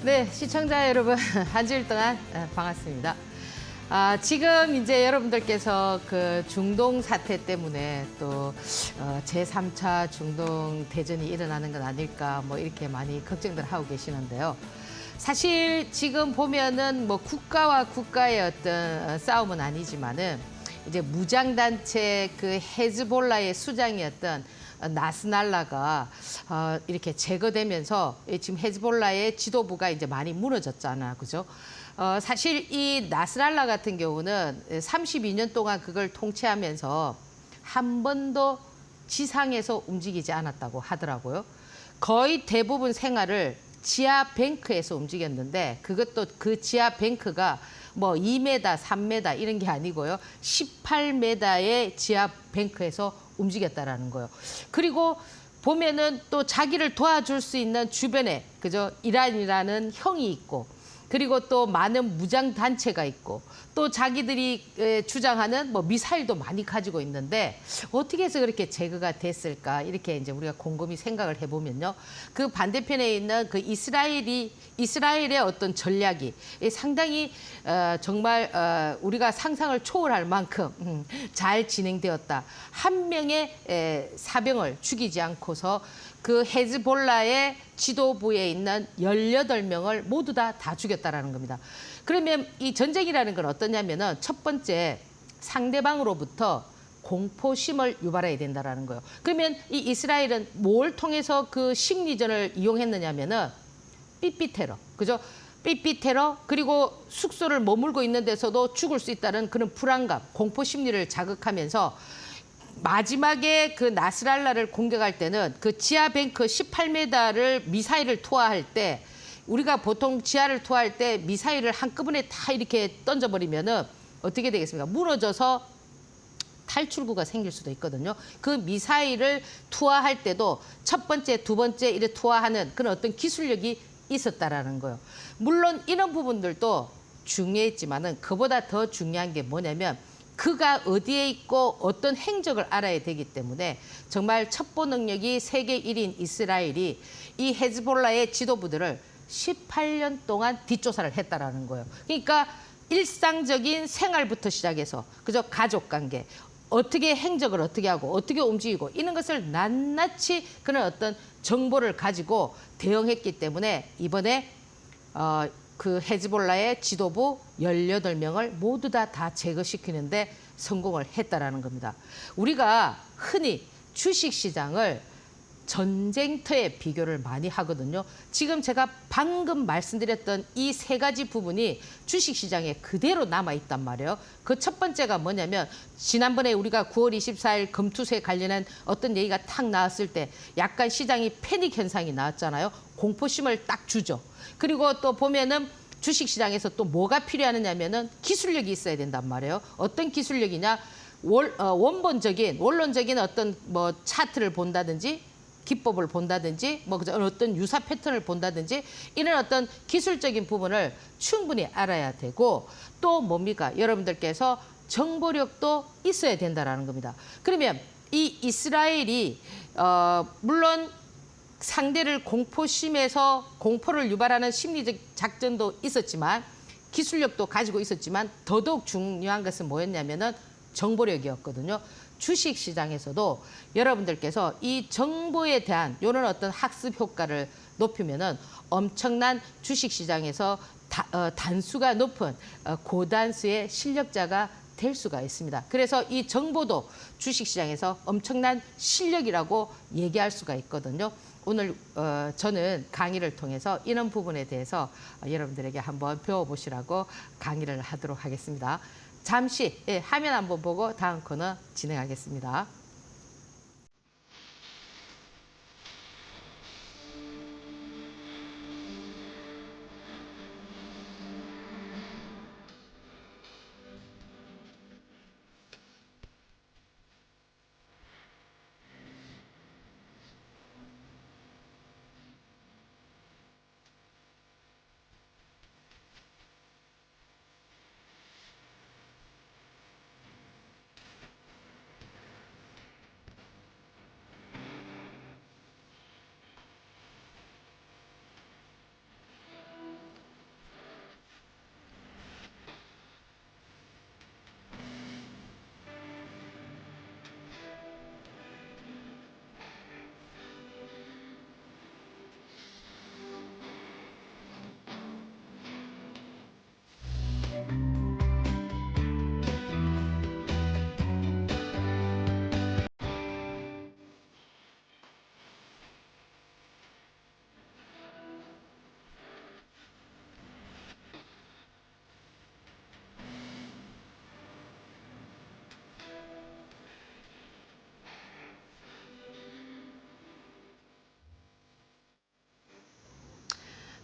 네, 시청자 여러분, 한 주일 동안 반갑습니다. 지금 이제 여러분들께서 그 중동 사태 때문에 또 제3차 중동 대전이 일어나는 건 아닐까 뭐 이렇게 많이 걱정들 하고 계시는데요. 사실 지금 보면은 뭐 국가와 국가의 어떤 싸움은 아니지만은 이제 무장단체 그 헤즈볼라의 수장이었던 나스랄라가 이렇게 제거되면서 지금 헤즈볼라의 지도부가 이제 많이 무너졌잖아, 그죠? 사실 이 나스랄라 같은 경우는 32년 동안 그걸 통치하면서 한 번도 지상에서 움직이지 않았다고 하더라고요. 거의 대부분 생활을 지하 뱅크에서 움직였는데 그것도 그 지하 뱅크가 뭐 2m, 3m 이런 게 아니고요. 18m의 지하 뱅크에서 움직였다라는 거예요. 그리고 보면은 또 자기를 도와줄 수 있는 주변에 그죠? 이란이라는 형이 있고 그리고 또 많은 무장 단체가 있고 또 자기들이 주장하는 뭐 미사일도 많이 가지고 있는데 어떻게 해서 그렇게 제거가 됐을까 이렇게 이제 우리가 곰곰이 생각을 해보면요. 그 반대편에 있는 그 이스라엘의 어떤 전략이 상당히 정말 우리가 상상을 초월할 만큼 잘 진행되었다. 한 명의 사병을 죽이지 않고서 그 헤즈볼라의 지도부에 있는 18명을 모두 다 죽였다라는 겁니다. 그러면 이 전쟁이라는 건 어떠냐면은 첫 번째 상대방으로부터 공포심을 유발해야 된다라는 거예요. 그러면 이 이스라엘은 뭘 통해서 그 심리전을 이용했느냐면은 삐삐 테러, 그죠? 삐삐 테러 그리고 숙소를 머물고 있는 데서도 죽을 수 있다는 그런 불안감, 공포 심리를 자극하면서 마지막에 그 나스랄라를 공격할 때는 그 지하 뱅크 18m를 미사일을 투하할 때 우리가 보통 지하를 투하할 때 미사일을 한꺼번에 다 이렇게 던져버리면은 어떻게 되겠습니까? 무너져서 탈출구가 생길 수도 있거든요. 그 미사일을 투하할 때도 첫 번째, 두 번째 이렇게 투하하는 그런 어떤 기술력이 있었다라는 거예요. 물론 이런 부분들도 중요했지만은 그보다 더 중요한 게 뭐냐면 그가 어디에 있고 어떤 행적을 알아야 되기 때문에 정말 첩보 능력이 세계 1인 이스라엘이 이 헤즈볼라의 지도부들을 18년 동안 뒷조사를 했다라는 거예요. 그러니까 일상적인 생활부터 시작해서 그저 가족 관계, 어떻게 행적을 어떻게 하고 어떻게 움직이고 이런 것을 낱낱이 그런 어떤 정보를 가지고 대응했기 때문에 이번에 그 헤즈볼라의 지도부 18명을 모두 다 제거시키는데 성공을 했다라는 겁니다. 우리가 흔히 주식시장을 전쟁터에 비교를 많이 하거든요. 지금 제가 방금 말씀드렸던 이 세 가지 부분이 주식시장에 그대로 남아있단 말이에요. 그 첫 번째가 뭐냐면 지난번에 우리가 9월 24일 금투세 관련한 어떤 얘기가 탁 나왔을 때 약간 시장이 패닉 현상이 나왔잖아요. 공포심을 딱 주죠. 그리고 또 보면은 주식시장에서 또 뭐가 필요하느냐면은 기술력이 있어야 된단 말이에요. 어떤 기술력이냐? 원론적인 어떤 뭐 차트를 본다든지 기법을 본다든지 뭐 어떤 유사 패턴을 본다든지 이런 어떤 기술적인 부분을 충분히 알아야 되고 또 뭡니까? 여러분들께서 정보력도 있어야 된다라는 겁니다. 그러면 이 이스라엘이 물론 상대를 공포심에서 공포를 유발하는 심리적 작전도 있었지만 기술력도 가지고 있었지만 더더욱 중요한 것은 뭐였냐면은 정보력이었거든요. 주식시장에서도 여러분들께서 이 정보에 대한 이런 어떤 학습 효과를 높이면은 엄청난 주식시장에서 단수가 높은 고단수의 실력자가 될 수가 있습니다. 그래서 이 정보도 주식시장에서 엄청난 실력이라고 얘기할 수가 있거든요. 오늘 저는 강의를 통해서 이런 부분에 대해서 여러분들에게 한번 배워보시라고 강의를 하도록 하겠습니다. 잠시 화면 한번 보고 다음 코너 진행하겠습니다.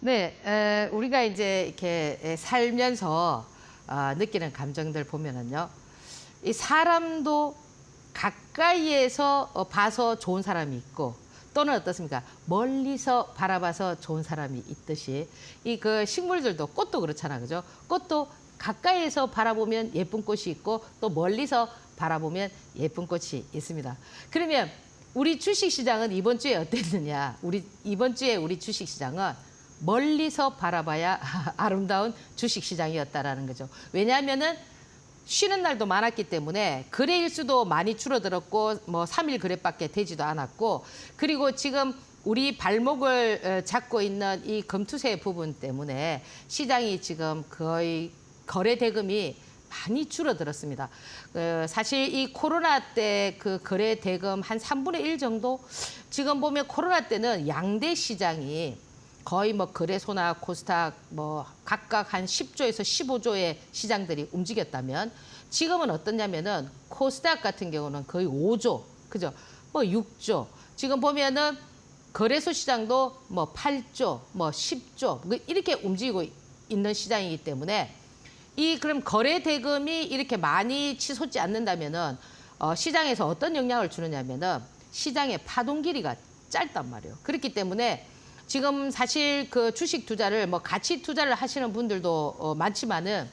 네, 우리가 이제 이렇게 살면서 느끼는 감정들 보면은요, 이 사람도 가까이에서 봐서 좋은 사람이 있고, 또는 어떻습니까? 멀리서 바라봐서 좋은 사람이 있듯이 이 그 식물들도 꽃도 그렇잖아, 그죠? 꽃도 가까이에서 바라보면 예쁜 꽃이 있고 또 멀리서 바라보면 예쁜 꽃이 있습니다. 그러면 우리 주식시장은 이번 주에 어땠느냐? 이번 주에 우리 주식시장은 멀리서 바라봐야 아름다운 주식시장이었다라는 거죠. 왜냐하면은 쉬는 날도 많았기 때문에 거래 일수도 많이 줄어들었고 뭐 3일 거래밖에 되지도 않았고, 그리고 지금 우리 발목을 잡고 있는 이 금투세 부분 때문에 시장이 지금 거의 거래 대금이 많이 줄어들었습니다. 사실 이 코로나 때 그 거래 대금 한 3분의 1 정도, 지금 보면 코로나 때는 양대 시장이 거의 뭐 거래소나 코스닥 뭐 각각 한 10조에서 15조의 시장들이 움직였다면, 지금은 어떠냐면은 코스닥 같은 경우는 거의 5조, 그죠? 뭐 6조. 지금 보면은 거래소 시장도 뭐 8조, 뭐 10조 이렇게 움직이고 있는 시장이기 때문에, 이 그럼 거래 대금이 이렇게 많이 치솟지 않는다면은 시장에서 어떤 영향을 주느냐면은 시장의 파동 길이가 짧단 말이에요. 그렇기 때문에 지금 사실 그 주식 투자를 뭐 가치 투자를 하시는 분들도 많지만은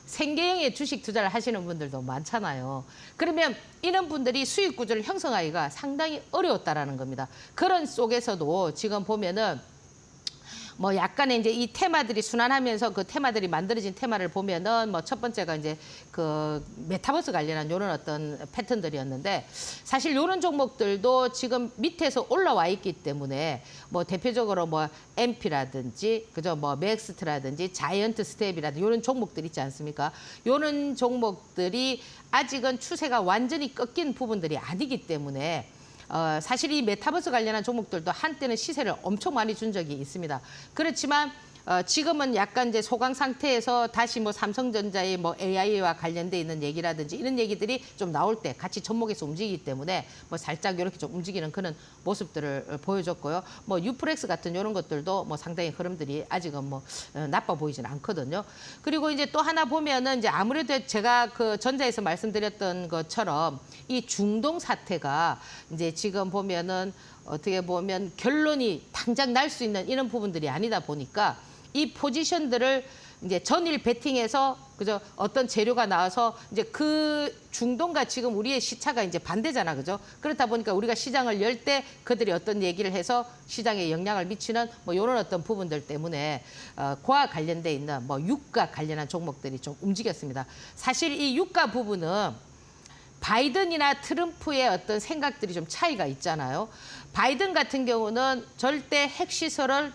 생계형의 주식 투자를 하시는 분들도 많잖아요. 그러면 이런 분들이 수익 구조를 형성하기가 상당히 어려웠다라는 겁니다. 그런 속에서도 지금 보면은 뭐 약간의 이제 이 테마들이 순환하면서 그 테마들이 만들어진 테마를 보면은 뭐 첫 번째가 이제 그 메타버스 관련한 이런 어떤 패턴들이었는데, 사실 이런 종목들도 지금 밑에서 올라와 있기 때문에 뭐 대표적으로 뭐 MP라든지 그죠, 뭐 맥스트라든지 자이언트 스텝이라든지 이런 종목들 있지 않습니까? 이런 종목들이 아직은 추세가 완전히 꺾인 부분들이 아니기 때문에 사실 이 메타버스 관련한 종목들도 한때는 시세를 엄청 많이 준 적이 있습니다. 그렇지만 지금은 약간 이제 소강 상태에서 다시 뭐 삼성전자의 뭐 AI와 관련돼 있는 얘기라든지 이런 얘기들이 좀 나올 때 같이 접목해서 움직이기 때문에 뭐 살짝 이렇게 좀 움직이는 그런 모습들을 보여줬고요. 뭐 유프렉스 같은 이런 것들도 뭐 상당히 흐름들이 아직은 뭐 나빠 보이진 않거든요. 그리고 이제 또 하나 보면은 이제 아무래도 제가 그 전자에서 말씀드렸던 것처럼 이 중동 사태가 이제 지금 보면은 어떻게 보면 결론이 당장 날 수 있는 이런 부분들이 아니다 보니까 이 포지션들을 이제 전일 베팅해서 그죠, 어떤 재료가 나와서 이제 그 중동과 지금 우리의 시차가 이제 반대잖아, 그죠? 그렇다 보니까 우리가 시장을 열 때 그들이 어떤 얘기를 해서 시장에 영향을 미치는 뭐 이런 어떤 부분들 때문에 그와 관련돼 있는 뭐 유가 관련한 종목들이 좀 움직였습니다. 사실 이 유가 부분은 바이든이나 트럼프의 어떤 생각들이 좀 차이가 있잖아요. 바이든 같은 경우는 절대 핵시설을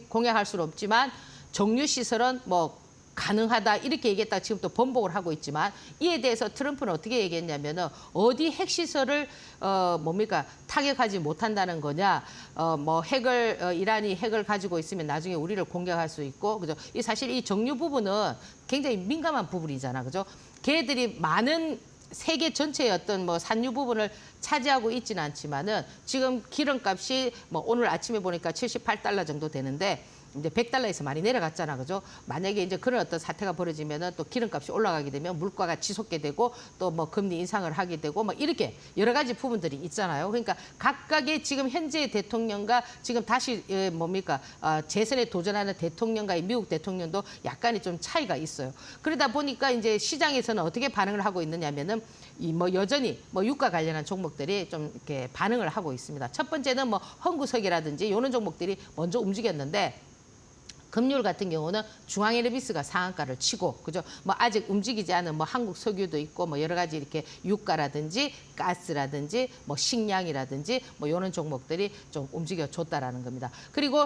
공약할 수는 없지만 정유시설은 뭐 가능하다 이렇게 얘기했다가 지금 또 번복을 하고 있지만, 이에 대해서 트럼프는 어떻게 얘기했냐면은 어디 핵시설을 뭡니까 타격하지 못한다는 거냐, 뭐 핵을 이란이 핵을 가지고 있으면 나중에 우리를 공격할 수 있고, 그죠? 이 사실 이 정유 부분은 굉장히 민감한 부분이잖아, 그죠? 걔들이 많은 세계 전체의 어떤 뭐 산유 부분을 차지하고 있지는 않지만은 지금 기름값이 뭐 오늘 아침에 보니까 78달러 정도 되는데 이제 100달러에서 많이 내려갔잖아, 그죠? 만약에 이제 그런 어떤 사태가 벌어지면은 또 기름값이 올라가게 되면 물가가 치솟게 되고 또 뭐 금리 인상을 하게 되고 뭐 이렇게 여러 가지 부분들이 있잖아요. 그러니까 각각의 지금 현재의 대통령과 지금 다시 뭡니까 재선에 도전하는 대통령과의 미국 대통령도 약간의 좀 차이가 있어요. 그러다 보니까 이제 시장에서는 어떻게 반응을 하고 있느냐면은 이 뭐 여전히 뭐 유가 관련한 종목들이 좀 이렇게 반응을 하고 있습니다. 첫 번째는 뭐 헝구석이라든지 이런 종목들이 먼저 움직였는데, 금융 같은 경우는 중앙에너비스가 상한가를 치고, 그죠? 뭐 아직 움직이지 않은 뭐 한국 석유도 있고 뭐 여러 가지 이렇게 유가라든지 가스라든지 뭐 식량이라든지 뭐 이런 종목들이 좀 움직여 줬다라는 겁니다. 그리고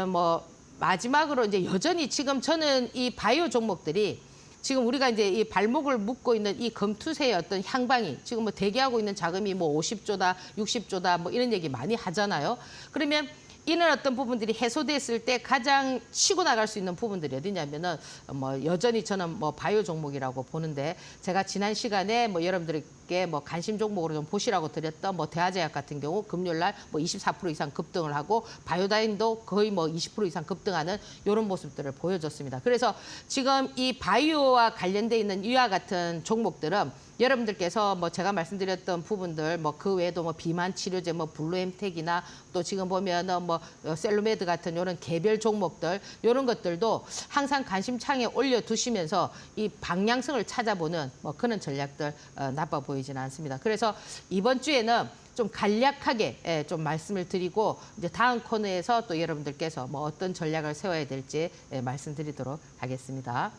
뭐 마지막으로 이제 여전히 지금 저는 이 바이오 종목들이 지금 우리가 이제 이 발목을 묶고 있는 이 금투세의 어떤 향방이 지금 뭐 대기하고 있는 자금이 뭐 50조다, 60조다 뭐 이런 얘기 많이 하잖아요. 그러면 이런 어떤 부분들이 해소됐을 때 가장 치고 나갈 수 있는 부분들이 어디냐면은 뭐 여전히 저는 뭐 바이오 종목이라고 보는데, 제가 지난 시간에 뭐 여러분들이 여러분들께 뭐 관심 종목으로 좀 보시라고 드렸던 뭐 대화제약 같은 경우 금요일 날 뭐 24% 이상 급등을 하고 바이오다임도 거의 뭐 20% 이상 급등하는 이런 모습들을 보여줬습니다. 그래서 지금 이 바이오와 관련돼 있는 이와 같은 종목들은 여러분들께서 뭐 제가 말씀드렸던 부분들 뭐 그 외에도 뭐 비만 치료제 뭐 블루엠텍이나 또 지금 보면은 뭐 셀루메드 같은 이런 개별 종목들 이런 것들도 항상 관심창에 올려두시면서 이 방향성을 찾아보는 뭐 그런 전략들 나빠 보이지는 않습니다. 그래서 이번 주에는 좀 간략하게 좀 말씀을 드리고 이제 다음 코너에서 또 여러분들께서 뭐 어떤 전략을 세워야 될지 말씀드리도록 하겠습니다.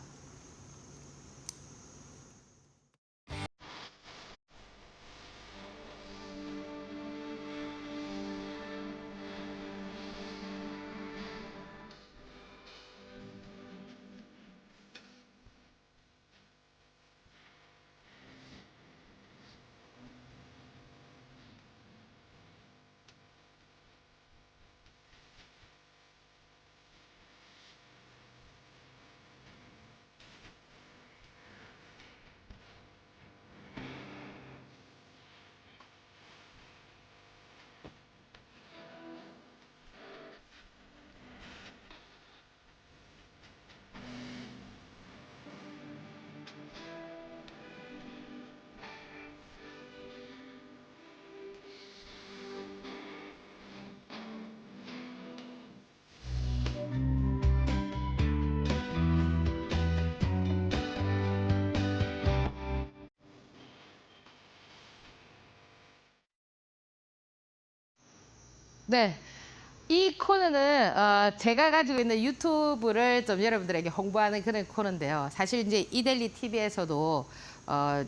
네. 이 코너는 제가 가지고 있는 유튜브를 좀 여러분들에게 홍보하는 그런 코너인데요. 사실 이제 이데일리 TV에서도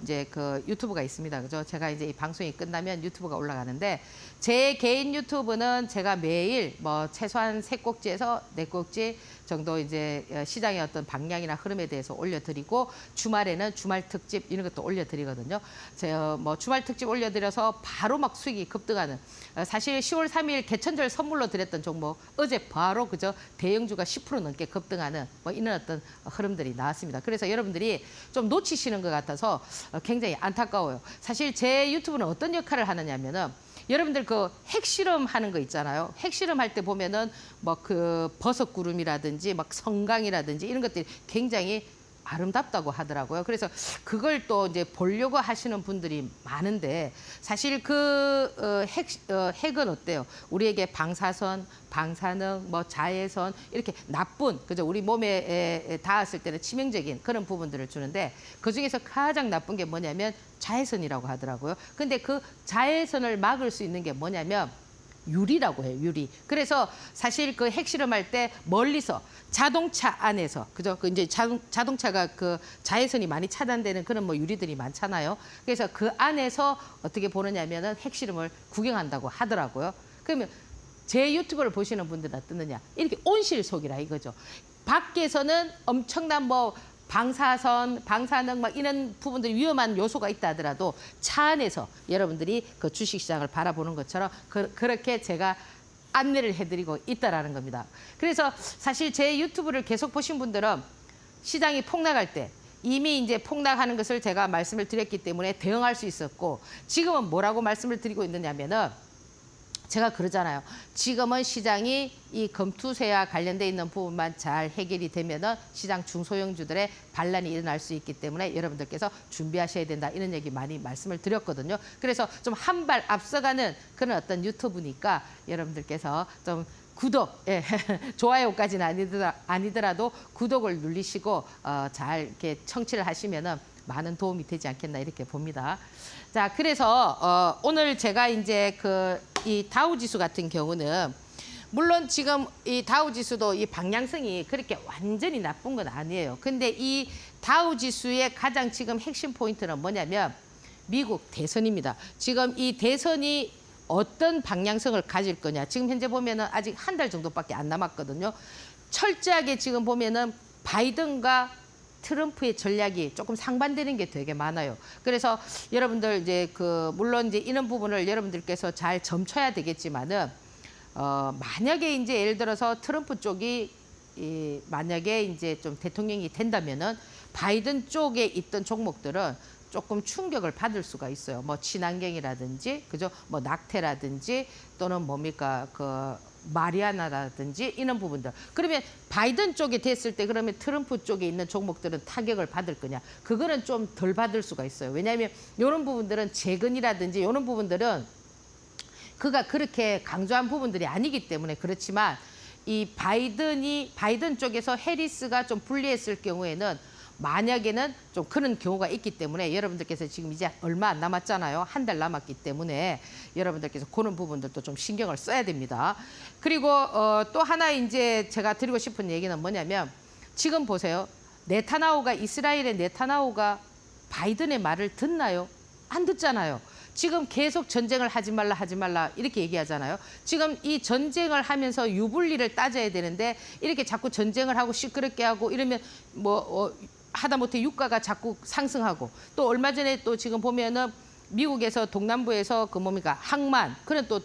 이제 그 유튜브가 있습니다. 그죠? 제가 이제 이 방송이 끝나면 유튜브가 올라가는데 제 개인 유튜브는 제가 매일 뭐 최소한 3꼭지에서 4꼭지 정도 이제 시장의 어떤 방향이나 흐름에 대해서 올려드리고 주말에는 주말 특집 이런 것도 올려드리거든요. 제가 뭐 주말 특집 올려드려서 바로 막 수익이 급등하는 사실 10월 3일 개천절 선물로 드렸던 종목 어제 바로 그저 대형주가 10% 넘게 급등하는 뭐 이런 어떤 흐름들이 나왔습니다. 그래서 여러분들이 좀 놓치시는 것 같아서 굉장히 안타까워요. 사실 제 유튜브는 어떤 역할을 하느냐면은 여러분들 그 핵실험 하는 거 있잖아요. 핵실험 할 때 보면은 뭐 그 버섯구름이라든지 막 성강이라든지 이런 것들이 굉장히 아름답다고 하더라고요. 그래서 그걸 또 이제 보려고 하시는 분들이 많은데 사실 그 핵은 어때요? 우리에게 방사선, 방사능, 뭐 자외선 이렇게 나쁜 그죠? 우리 몸에 닿았을 때는 치명적인 그런 부분들을 주는데 그 중에서 가장 나쁜 게 뭐냐면 자외선이라고 하더라고요. 근데 그 자외선을 막을 수 있는 게 뭐냐면 유리라고 해요, 유리. 그래서 사실 그 핵실험할 때 멀리서 자동차 안에서 그죠? 그 이제 자동차가 그 자외선이 많이 차단되는 그런 뭐 유리들이 많잖아요. 그래서 그 안에서 어떻게 보느냐면은 핵실험을 구경한다고 하더라고요. 그러면 제 유튜브를 보시는 분들은 어떠느냐? 이렇게 온실속이라 이거죠. 밖에서는 엄청난 뭐 방사선, 방사능 막 이런 부분들이 위험한 요소가 있다 하더라도 차 안에서 여러분들이 그 주식시장을 바라보는 것처럼 그렇게 제가 안내를 해드리고 있다라는 겁니다. 그래서 사실 제 유튜브를 계속 보신 분들은 시장이 폭락할 때 이미 이제 폭락하는 것을 제가 말씀을 드렸기 때문에 대응할 수 있었고 지금은 뭐라고 말씀을 드리고 있느냐면은 제가 그러잖아요. 지금은 시장이 이 금투세와 관련돼 있는 부분만 잘 해결이 되면은 시장 중소형주들의 반란이 일어날 수 있기 때문에 여러분들께서 준비하셔야 된다. 이런 얘기 많이 말씀을 드렸거든요. 그래서 좀 한 발 앞서가는 그런 어떤 유튜브니까 여러분들께서 좀 구독, 예, 좋아요까지는 아니더라도 구독을 누르시고 잘 이렇게 청취를 하시면은 많은 도움이 되지 않겠나 이렇게 봅니다. 자, 그래서 오늘 제가 이제 이 다우 지수 같은 경우는 물론 지금 이 다우 지수도 이 방향성이 그렇게 완전히 나쁜 건 아니에요. 근데 이 다우 지수의 가장 지금 핵심 포인트는 뭐냐면 미국 대선입니다. 지금 이 대선이 어떤 방향성을 가질 거냐. 지금 현재 보면은 아직 한 달 정도밖에 안 남았거든요. 철저하게 지금 보면은 바이든과 트럼프의 전략이 조금 상반되는 게 되게 많아요. 그래서 여러분들 이제 물론 이제 이런 부분을 여러분들께서 잘 점쳐야 되겠지만은 만약에 이제 예를 들어서 트럼프 쪽이 만약에 이제 좀 대통령이 된다면은 바이든 쪽에 있던 종목들은 조금 충격을 받을 수가 있어요. 뭐 친환경이라든지 그죠? 뭐 낙태라든지 또는 뭡니까 그 마리아나라든지 이런 부분들. 그러면 바이든 쪽에 됐을 때 그러면 트럼프 쪽에 있는 종목들은 타격을 받을 거냐? 그거는 좀 덜 받을 수가 있어요. 왜냐하면 이런 부분들은 재건이라든지 이런 부분들은 그가 그렇게 강조한 부분들이 아니기 때문에 그렇지만 이 바이든 쪽에서 해리스가 좀 불리했을 경우에는 만약에는 좀 그런 경우가 있기 때문에 여러분들께서 지금 이제 얼마 안 남았잖아요. 한 달 남았기 때문에 여러분들께서 그런 부분들도 좀 신경을 써야 됩니다. 그리고 또 하나 이제 제가 드리고 싶은 얘기는 뭐냐면 지금 보세요. 이스라엘의 네타냐후가 바이든의 말을 듣나요? 안 듣잖아요. 지금 계속 전쟁을 하지 말라 이렇게 얘기하잖아요. 지금 이 전쟁을 하면서 유불리를 따져야 되는데 이렇게 자꾸 전쟁을 하고 시끄럽게 하고 이러면 하다못해 유가가 자꾸 상승하고 또 얼마 전에 또 지금 보면은 미국에서 동남부에서 그 뭡니까 항만 그런 또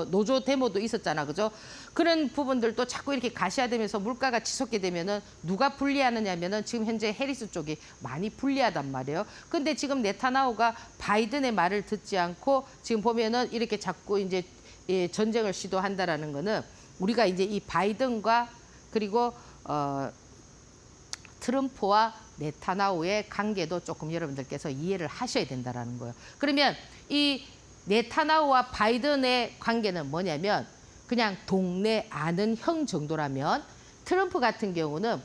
노조 데모도 있었잖아, 그죠? 그런 부분들도 자꾸 이렇게 가시화되면서 물가가 치솟게 되면은 누가 불리하느냐면은 지금 현재 해리스 쪽이 많이 불리하단 말이에요. 근데 지금 네타냐후가 바이든의 말을 듣지 않고 지금 보면은 이렇게 자꾸 이제 전쟁을 시도한다라는 거는 우리가 이제 이 바이든과 그리고 트럼프와 네타냐후의 관계도 조금 여러분들께서 이해를 하셔야 된다라는 거예요. 그러면 이 네타냐후와 바이든의 관계는 뭐냐면 그냥 동네 아는 형 정도라면 트럼프 같은 경우는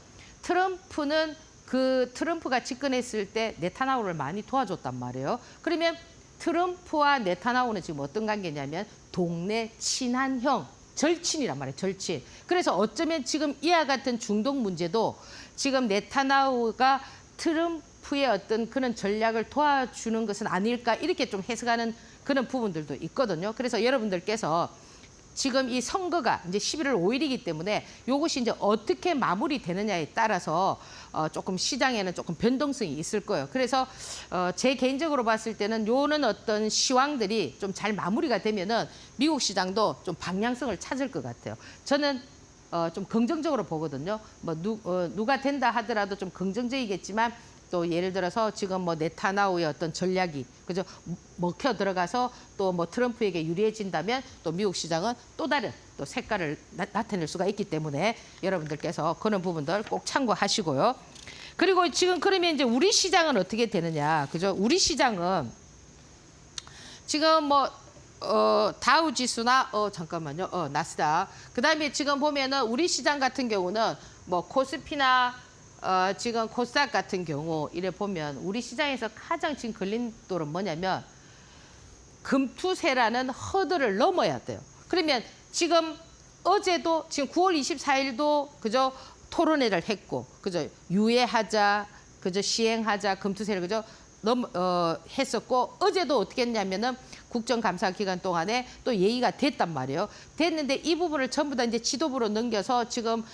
트럼프가 집권했을 때 네타냐후를 많이 도와줬단 말이에요. 그러면 트럼프와 네타냐후는 지금 어떤 관계냐면 동네 친한 형, 절친이란 말이에요. 절친. 그래서 어쩌면 지금 이와 같은 중동 문제도 지금 네타냐후가 트럼프의 어떤 그런 전략을 도와주는 것은 아닐까 이렇게 좀 해석하는 그런 부분들도 있거든요. 그래서 여러분들께서 지금 이 선거가 이제 11월 5일이기 때문에 이것이 이제 어떻게 마무리되느냐에 따라서 조금 시장에는 조금 변동성이 있을 거예요. 그래서 제 개인적으로 봤을 때는 요는 어떤 시황들이 좀 잘 마무리가 되면은 미국 시장도 좀 방향성을 찾을 것 같아요. 저는 좀 긍정적으로 보거든요. 뭐 누가 된다 하더라도 좀 긍정적이겠지만 또 예를 들어서 지금 뭐 네타냐후의 어떤 전략이 그죠 먹혀 들어가서 또 뭐 트럼프에게 유리해진다면 또 미국 시장은 또 다른 또 색깔을 나타낼 수가 있기 때문에 여러분들께서 그런 부분들 꼭 참고하시고요. 그리고 지금 그러면 이제 우리 시장은 어떻게 되느냐 그죠? 우리 시장은 지금 뭐 다우 지수나 잠깐만요. 나스닥. 그다음에 지금 보면은 우리 시장 같은 경우는 뭐 코스피나 지금 코스닥 같은 경우 이래 보면 우리 시장에서 가장 지금 걸린 돌은 뭐냐면 금투세라는 허들을 넘어야 돼요. 그러면 지금 어제도 지금 9월 24일도 그저 토론회를 했고 그저 유예하자 그저 시행하자 금투세를 그저 했었고 어제도 어떻게 했냐면은 국정감사 기간 동안에 또 예의가 됐단 말이에요. 됐는데 이 부분을 전부 다 이제 지도부로 넘겨서 지금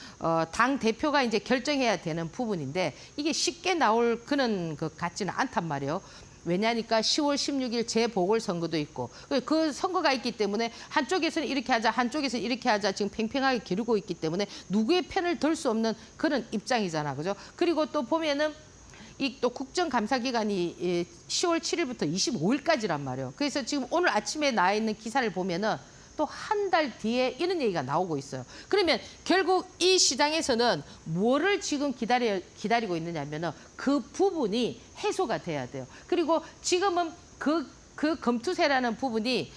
당 대표가 이제 결정해야 되는 부분인데 이게 쉽게 나올 그런 것 같지는 않단 말이에요. 왜냐니까 10월 16일 재보궐선거도 있고 그 선거가 있기 때문에 한쪽에서는 이렇게 하자 한쪽에서는 이렇게 하자 지금 팽팽하게 기르고 있기 때문에 누구의 편을 들 수 없는 그런 입장이잖아. 그죠? 그리고 또 보면은 이 또 국정감사 기간이 10월 7일부터 25일까지란 말이에요. 그래서 지금 오늘 아침에 나와 있는 기사를 보면은 또 한 달 뒤에 이런 얘기가 나오고 있어요. 그러면 결국 이 시장에서는 뭐를 지금 기다리고 있느냐면은 그 부분이 해소가 돼야 돼요. 그리고 지금은 그 금투세라는 부분이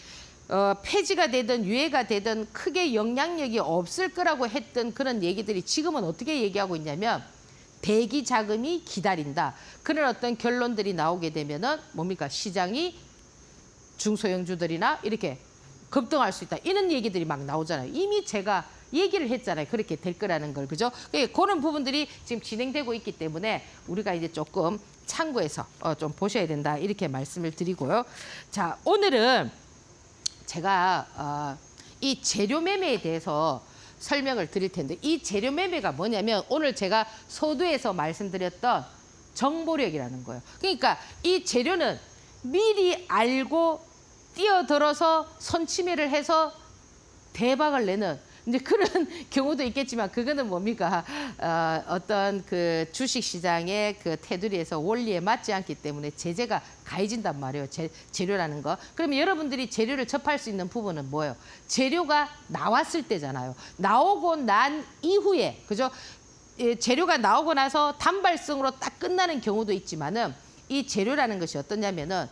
폐지가 되든 유예가 되든 크게 영향력이 없을 거라고 했던 그런 얘기들이 지금은 어떻게 얘기하고 있냐면 대기 자금이 기다린다. 그런 어떤 결론들이 나오게 되면은 뭡니까? 시장이 중소형주들이나 이렇게 급등할 수 있다. 이런 얘기들이 막 나오잖아요. 이미 제가 얘기를 했잖아요. 그렇게 될 거라는 걸. 그죠? 그런 부분들이 지금 진행되고 있기 때문에 우리가 이제 조금 참고해서 좀 보셔야 된다. 이렇게 말씀을 드리고요. 자, 오늘은 제가 이 재료 매매에 대해서 설명을 드릴 텐데 이 재료 매매가 뭐냐면 오늘 제가 서두에서 말씀드렸던 정보력이라는 거예요. 그러니까 이 재료는 미리 알고 뛰어들어서 선취매를 해서 대박을 내는 이제 그런 경우도 있겠지만 그거는 뭡니까? 어떤 그 주식시장의 그 테두리에서 원리에 맞지 않기 때문에 제재가 가해진단 말이에요. 재료라는 거. 그러면 여러분들이 재료를 접할 수 있는 부분은 뭐예요? 재료가 나왔을 때잖아요. 나오고 난 이후에, 그죠? 재료가 나오고 나서 단발성으로 딱 끝나는 경우도 있지만은 이 재료라는 것이 어떠냐면은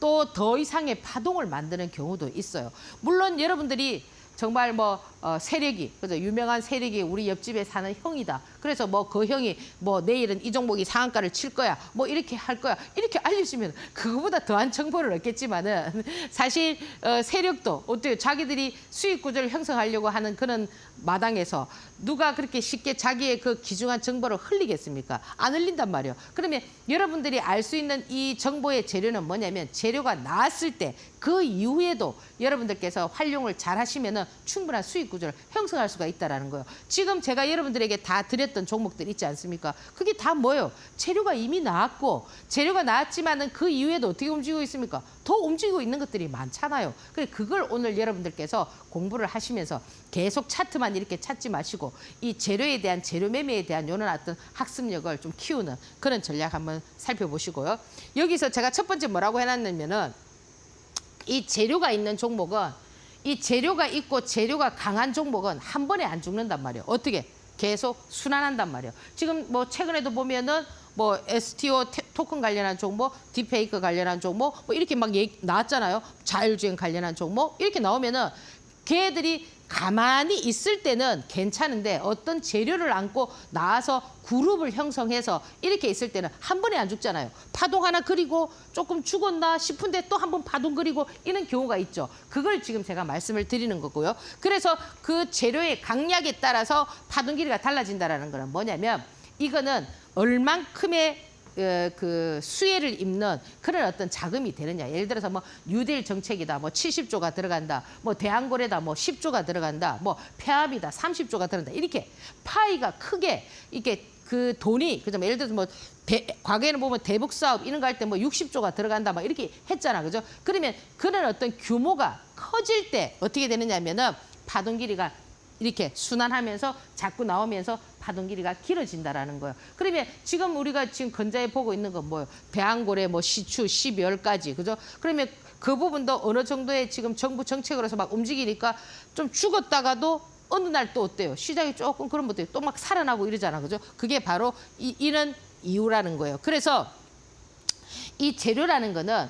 또 더 이상의 파동을 만드는 경우도 있어요. 물론 여러분들이 정말 뭐 세력이, 그죠? 유명한 세력이 우리 옆집에 사는 형이다. 그래서 뭐 그 형이 뭐 내일은 이 종목이 상한가를 칠 거야. 뭐 이렇게 할 거야. 이렇게 알려주면 그거보다 더한 정보를 얻겠지만은 사실 세력도 어때요? 자기들이 수익 구조를 형성하려고 하는 그런 마당에서 누가 그렇게 쉽게 자기의 그 귀중한 정보를 흘리겠습니까? 안 흘린단 말이에요. 그러면 여러분들이 알 수 있는 이 정보의 재료는 뭐냐면 재료가 나왔을 때 그 이후에도 여러분들께서 활용을 잘 하시면은 충분한 수익 구조를 형성할 수가 있다라는 거예요. 지금 제가 여러분들에게 다 드렸던 종목들 있지 않습니까? 그게 다 뭐예요? 재료가 이미 나왔고 재료가 나왔지만은 그 이후에도 어떻게 움직이고 있습니까? 더 움직이고 있는 것들이 많잖아요. 그래 그걸 오늘 여러분들께서 공부를 하시면서 계속 차트만 이렇게 찾지 마시고 이 재료에 대한 재료 매매에 대한 요런 어떤 학습력을 좀 키우는 그런 전략 한번 살펴보시고요. 여기서 제가 첫 번째 뭐라고 해놨냐면은 이 재료가 있는 종목은 이 재료가 있고 재료가 강한 종목은 한 번에 안 죽는단 말이에요. 어떻게? 계속 순환한단 말이에요. 지금 뭐 최근에도 보면은 뭐 STO 토큰 관련한 종목, 딥페이크 관련한 종목 뭐 이렇게 막 나왔잖아요. 자율주행 관련한 종목 이렇게 나오면은 걔들이 가만히 있을 때는 괜찮은데 어떤 재료를 안고 나와서 그룹을 형성해서 이렇게 있을 때는 한 번에 안 죽잖아요. 파동 하나 그리고 조금 죽었나 싶은데 또 한 번 파동 그리고 이런 경우가 있죠. 그걸 지금 제가 말씀을 드리는 거고요. 그래서 그 재료의 강약에 따라서 파동 길이가 달라진다는 거는 뭐냐면 이거는 얼만큼의 그 수혜를 입는 그런 어떤 자금이 되느냐. 예를 들어서 뭐 뉴딜 정책이다. 뭐 70조가 들어간다. 뭐 대한고래다. 뭐 10조가 들어간다. 뭐 폐암이다. 30조가 들어간다. 이렇게 파이가 크게 이렇게 그 돈이 그죠? 예를 들어서 뭐 과거에는 보면 대북 사업 이런 거 할 때 뭐 60조가 들어간다. 막 이렇게 했잖아. 그죠? 그러면 그런 어떤 규모가 커질 때 어떻게 되느냐면은 파동 길이가 이렇게 순환하면서 자꾸 나오면서 파동 길이가 길어진다라는 거예요. 그러면 지금 우리가 지금 건자에 보고 있는 건 뭐예요? 대한고래, 뭐 시추, 12월까지, 그죠? 그러면 그 부분도 어느 정도의 지금 정부 정책으로서 막 움직이니까 좀 죽었다가도 어느 날 또 어때요? 시장이 조금 그런 것들이 또 막 살아나고 이러잖아, 그죠? 그게 바로 이런 이유라는 거예요. 그래서 이 재료라는 거는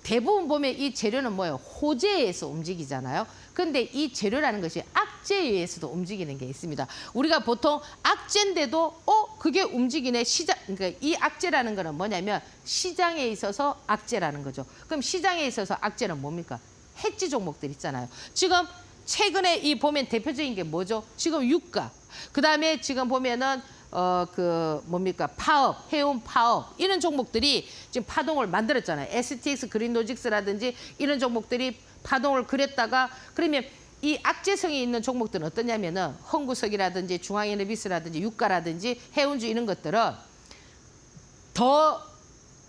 대부분 보면 이 재료는 뭐예요? 호재에 의해서 움직이잖아요. 근데 이 재료라는 것이 악재에 의해서도 움직이는 게 있습니다. 우리가 보통 악재인데도 그게 움직이네. 그러니까 이 악재라는 거는 뭐냐면 시장에 있어서 악재라는 거죠. 그럼 시장에 있어서 악재는 뭡니까? 해지 종목들 있잖아요. 지금 최근에 이 보면 대표적인 게 뭐죠? 지금 유가. 그다음에 지금 보면은 뭡니까? 파업, 해운 파업, 이런 종목들이 지금 파동을 만들었잖아요. STX 그린로직스라든지 이런 종목들이 파동을 그렸다가 그러면 이 악재성이 있는 종목들은 어떠냐면은 홍구석이라든지 중앙에너비스라든지 유가라든지 해운주 이런 것들은 더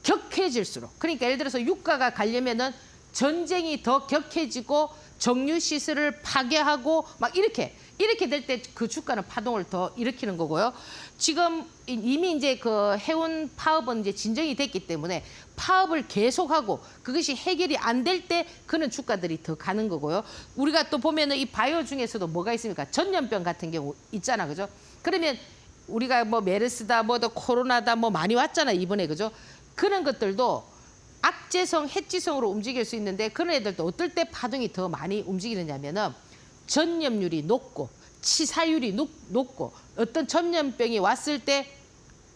격해질수록 그러니까 예를 들어서 유가가 가려면은 전쟁이 더 격해지고 정유 시설을 파괴하고 막 이렇게 될 때 그 주가는 파동을 더 일으키는 거고요. 지금 이미 이제 그 해운 파업은 이제 진정이 됐기 때문에 파업을 계속하고 그것이 해결이 안 될 때 그런 주가들이 더 가는 거고요. 우리가 또 보면은 이 바이오 중에서도 뭐가 있습니까? 전염병 같은 경우 있잖아, 그죠? 그러면 우리가 뭐 메르스다, 뭐더 코로나다, 뭐 많이 왔잖아 이번에, 그죠? 그런 것들도 악재성, 해지성으로 움직일 수 있는데 그런 애들도 어떨 때 파동이 더 많이 움직이느냐면은 전염률이 높고 치사율이 높고 어떤 전염병이 왔을 때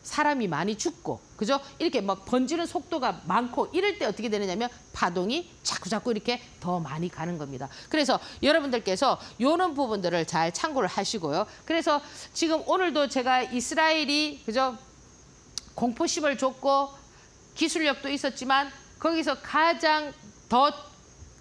사람이 많이 죽고 그죠? 이렇게 막 번지는 속도가 많고 이럴 때 어떻게 되느냐면 파동이 자꾸 이렇게 더 많이 가는 겁니다. 그래서 여러분들께서 이런 부분들을 잘 참고를 하시고요. 그래서 지금 오늘도 제가 이스라엘이 그죠? 공포심을 줬고 기술력도 있었지만 거기서 가장 더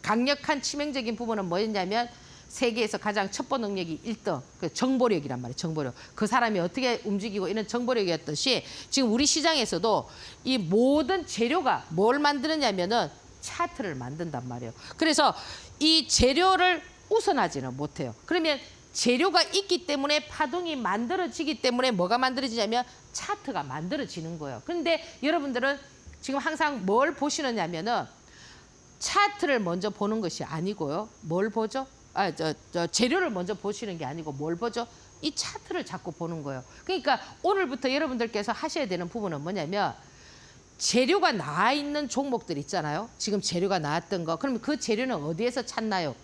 강력한 치명적인 부분은 뭐였냐면 세계에서 가장 첩보 능력이 1등, 그 정보력이란 말이에요. 정보력. 그 사람이 어떻게 움직이고 이런 정보력이었듯이 지금 우리 시장에서도 이 모든 재료가 뭘 만드느냐면은 차트를 만든단 말이에요. 그래서 이 재료를 우선하지는 못해요. 그러면 재료가 있기 때문에 파동이 만들어지기 때문에 뭐가 만들어지냐면 차트가 만들어지는 거예요. 그런데 여러분들은 지금 항상 뭘 보시느냐면은 차트를 먼저 보는 것이 아니고요. 뭘 보죠? 재료를 먼저 보시는 게 아니고 뭘 보죠? 이 차트를 자꾸 보는 거예요. 그러니까 오늘부터 여러분들께서 하셔야 되는 부분은 뭐냐면 재료가 나와 있는 종목들 있잖아요. 지금 재료가 나왔던 거. 그러면 그 재료는 어디에서 찾나요?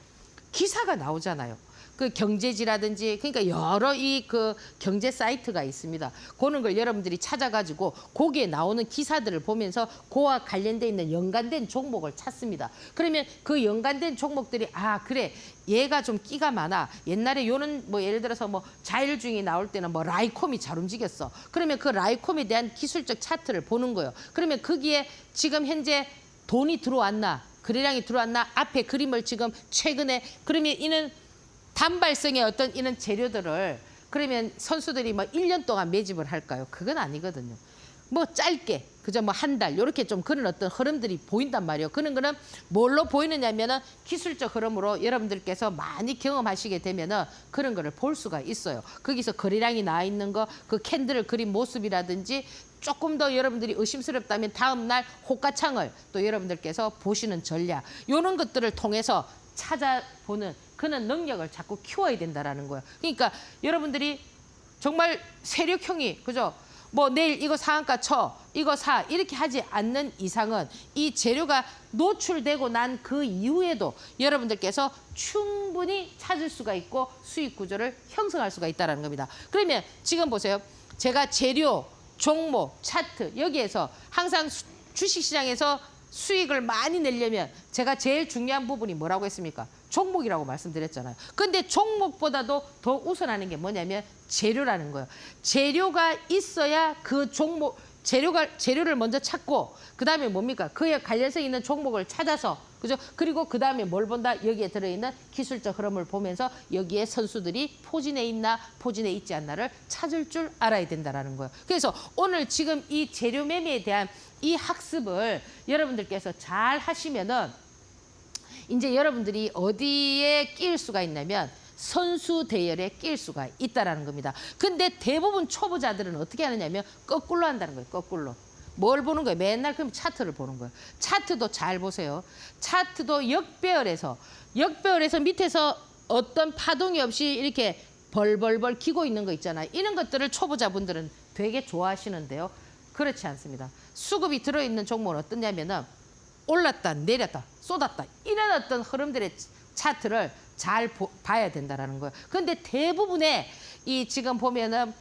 기사가 나오잖아요. 그 경제지라든지 그러니까 여러 이 그 경제 사이트가 있습니다. 그런 걸 여러분들이 찾아가지고 거기에 나오는 기사들을 보면서 그와 관련돼 있는 연관된 종목을 찾습니다. 그러면 그 연관된 종목들이 아 그래 얘가 좀 끼가 많아. 옛날에 요는 뭐 예를 들어서 뭐 자율주행이 나올 때는 뭐 라이콤이 잘 움직였어. 그러면 그 라이콤에 대한 기술적 차트를 보는 거예요. 그러면 거기에 지금 현재 돈이 들어왔나 거래량이 들어왔나 앞에 그림을 지금 최근에 그러면 이는 단발성의 어떤 이런 재료들을 그러면 선수들이 뭐 1년 동안 매집을 할까요? 그건 아니거든요. 뭐 짧게 그저 뭐 한 달 이렇게 좀 그런 어떤 흐름들이 보인단 말이에요. 그런 거는 뭘로 보이느냐면은 기술적 흐름으로 여러분들께서 많이 경험하시게 되면은 그런 거를 볼 수가 있어요. 거기서 거래량이 나 있는 거, 그 캔들을 그린 모습이라든지 조금 더 여러분들이 의심스럽다면 다음 날 호가창을 또 여러분들께서 보시는 전략 이런 것들을 통해서 찾아보는 그런 능력을 자꾸 키워야 된다라는 거예요. 그러니까 여러분들이 정말 세력형이 그죠? 뭐 내일 이거 상한가 쳐, 이거 사 이렇게 하지 않는 이상은 이 재료가 노출되고 난 그 이후에도 여러분들께서 충분히 찾을 수가 있고 수익 구조를 형성할 수가 있다는 겁니다. 그러면 지금 보세요. 제가 재료, 종목, 차트 여기에서 항상 주식시장에서 수익을 많이 내려면 제가 제일 중요한 부분이 뭐라고 했습니까? 종목이라고 말씀드렸잖아요. 근데 종목보다도 더 우선하는 게 뭐냐면 재료라는 거예요. 재료가 있어야 그 종목, 재료를 먼저 찾고 그다음에 뭡니까? 그에 관련성 있는 종목을 찾아서 그죠? 그리고 그다음에 뭘 본다? 여기에 들어있는 기술적 흐름을 보면서 여기에 선수들이 포진해 있나 포진해 있지 않나를 찾을 줄 알아야 된다는 거예요. 그래서 오늘 지금 이 재료 매매에 대한 이 학습을 여러분들께서 잘 하시면은 이제 여러분들이 어디에 끼일 수가 있냐면 선수 대열에 끼일 수가 있다라는 겁니다. 근데 대부분 초보자들은 어떻게 하느냐면 거꾸로 한다는 거예요. 거꾸로. 뭘 보는 거예요? 맨날 그럼 차트를 보는 거예요. 차트도 잘 보세요. 차트도 역배열에서 밑에서 어떤 파동이 없이 이렇게 벌벌벌 기고 있는 거 있잖아요. 이런 것들을 초보자분들은 되게 좋아하시는데요. 그렇지 않습니다. 수급이 들어있는 종목은 어떠냐면은 올랐다 내렸다 쏟았다 이런 어떤 흐름들의 차트를 잘 봐야 된다라는 거예요. 그런데 대부분의 이 지금 보면은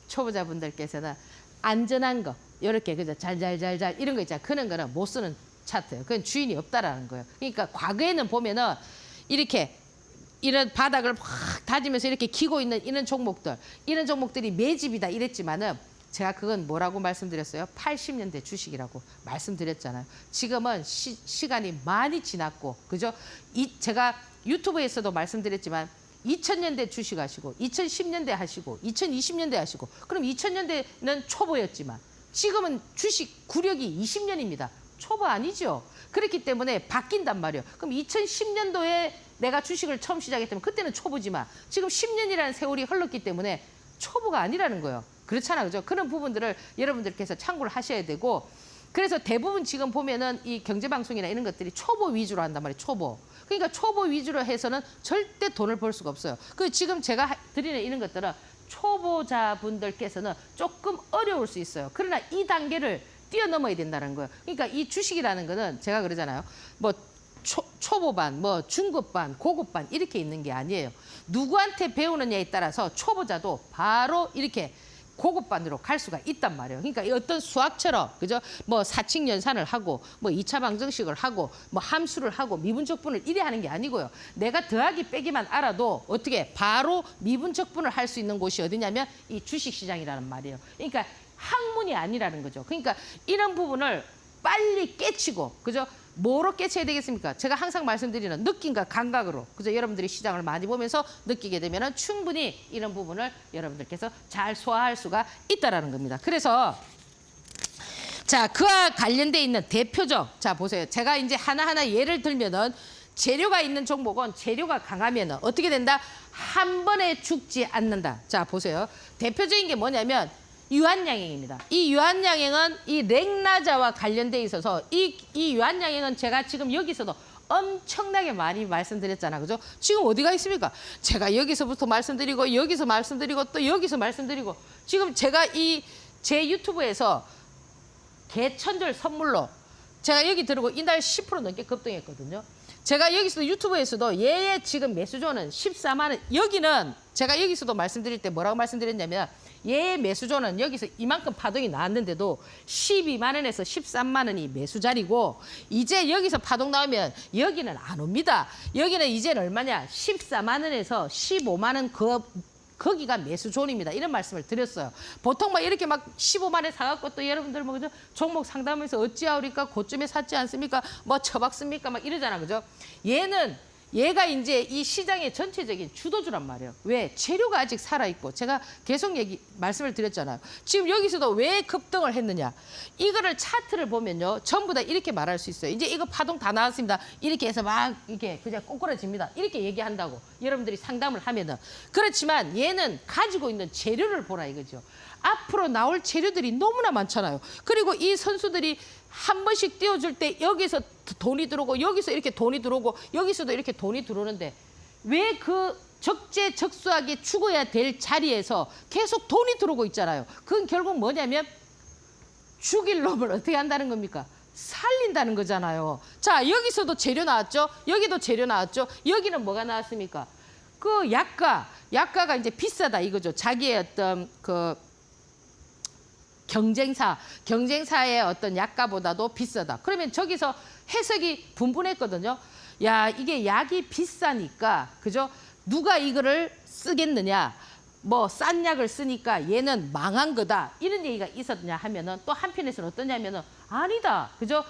초보자분들께서는 안전한 거 이렇게 그죠 잘잘잘잘 이런 거 있잖아요. 그런 거는 못 쓰는 차트예요. 그건 주인이 없다라는 거예요. 그러니까 과거에는 보면은 이렇게 이런 바닥을 확 다지면서 이렇게 기고 있는 이런 종목들이 매집이다 이랬지만은 제가 그건 뭐라고 말씀드렸어요? 80년대 주식이라고 말씀드렸잖아요. 지금은 시간이 많이 지났고, 그죠? 제가 유튜브에서도 말씀드렸지만 2000년대 주식 하시고, 2010년대 하시고, 2020년대 하시고, 그럼 2000년대는 초보였지만 지금은 주식 구력이 20년입니다. 초보 아니죠? 그렇기 때문에 바뀐단 말이에요. 그럼 2010년도에 내가 주식을 처음 시작했다면 그때는 초보지만 지금 10년이라는 세월이 흘렀기 때문에 초보가 아니라는 거예요. 그렇잖아, 그죠? 그런 부분들을 여러분들께서 참고를 하셔야 되고, 그래서 대부분 지금 보면은 이 경제방송이나 이런 것들이 초보 위주로 한단 말이에요, 초보. 그러니까 초보 위주로 해서는 절대 돈을 벌 수가 없어요. 그 지금 제가 드리는 이런 것들은 초보자분들께서는 조금 어려울 수 있어요. 그러나 이 단계를 뛰어넘어야 된다는 거예요. 그러니까 이 주식이라는 거는 제가 그러잖아요. 뭐 초보반, 뭐 중급반, 고급반 이렇게 있는 게 아니에요. 누구한테 배우느냐에 따라서 초보자도 바로 이렇게 고급반으로 갈 수가 있단 말이에요. 그러니까 어떤 수학처럼 그죠? 뭐 사칙 연산을 하고 뭐 2차 방정식을 하고 뭐 함수를 하고 미분적분을 이래 하는 게 아니고요. 내가 더하기 빼기만 알아도 어떻게 바로 미분적분을 할 수 있는 곳이 어디냐면 이 주식시장이라는 말이에요. 그러니까 학문이 아니라는 거죠. 그러니까 이런 부분을 빨리 깨치고 그죠? 뭐로 깨쳐야 되겠습니까? 제가 항상 말씀드리는 느낌과 감각으로 그죠? 여러분들이 시장을 많이 보면서 느끼게 되면 충분히 이런 부분을 여러분들께서 잘 소화할 수가 있다라는 겁니다. 그래서 자, 그와 관련돼 있는 대표적 자 보세요. 제가 이제 하나하나 예를 들면은 재료가 있는 종목은 재료가 강하면 어떻게 된다? 한 번에 죽지 않는다. 자, 보세요. 대표적인 게 뭐냐면 유한양행입니다. 이 유한양행은 이 렉나자와 관련돼 있어서 이 유한양행은 제가 지금 여기서도 엄청나게 많이 말씀드렸잖아. 그죠? 지금 어디가 있습니까? 제가 여기서부터 말씀드리고 여기서 말씀드리고 또 여기서 말씀드리고 지금 제가 제 유튜브에서 개천절 선물로 제가 여기 들고 이날 10% 넘게 급등했거든요. 제가 여기서도 유튜브에서도 얘의 지금 매수조는 14만 원. 여기는 제가 여기서도 말씀드릴 때 뭐라고 말씀드렸냐면 얘의 매수조는 여기서 이만큼 파동이 나왔는데도 12만 원에서 13만 원이 매수 자리고 이제 여기서 파동 나오면 여기는 안 옵니다. 여기는 이제는 얼마냐? 14만 원에서 15만 원 거기가 매수존입니다. 이런 말씀을 드렸어요. 보통 막 이렇게 막 15만 원에 사갖고 또 여러분들 뭐 그죠? 종목 상담에서 어찌하오리까 고점에 샀지 않습니까? 뭐 처박습니까? 막 이러잖아. 그죠? 얘가 이제 이 시장의 전체적인 주도주란 말이에요. 왜? 재료가 아직 살아있고 제가 계속 말씀을 드렸잖아요. 지금 여기서도 왜 급등을 했느냐. 이거를 차트를 보면요. 전부 다 이렇게 말할 수 있어요. 이제 이거 파동 다 나왔습니다. 이렇게 해서 막 이렇게 그냥 꼬꾸라집니다. 이렇게 얘기한다고 여러분들이 상담을 하면은. 그렇지만 얘는 가지고 있는 재료를 보라 이거죠. 앞으로 나올 재료들이 너무나 많잖아요. 그리고 이 선수들이 한 번씩 띄워줄 때 여기서 돈이 들어오고 여기서 이렇게 돈이 들어오고 여기서도 이렇게 돈이 들어오는데 왜 그 적재적소하게 죽어야 될 자리에서 계속 돈이 들어오고 있잖아요. 그건 결국 뭐냐면 죽일 놈을 어떻게 한다는 겁니까? 살린다는 거잖아요. 자, 여기서도 재료 나왔죠? 여기도 재료 나왔죠? 여기는 뭐가 나왔습니까? 그 약가가 이제 비싸다 이거죠. 자기의 어떤 그 경쟁사의 어떤 약가보다도 비싸다. 그러면 저기서 해석이 분분했거든요. 야, 이게 약이 비싸니까, 그죠? 누가 이거를 쓰겠느냐? 뭐 싼 약을 쓰니까 얘는 망한 거다. 이런 얘기가 있었냐 하면은 또 한편에서는 어떠냐면은 아니다. 그죠?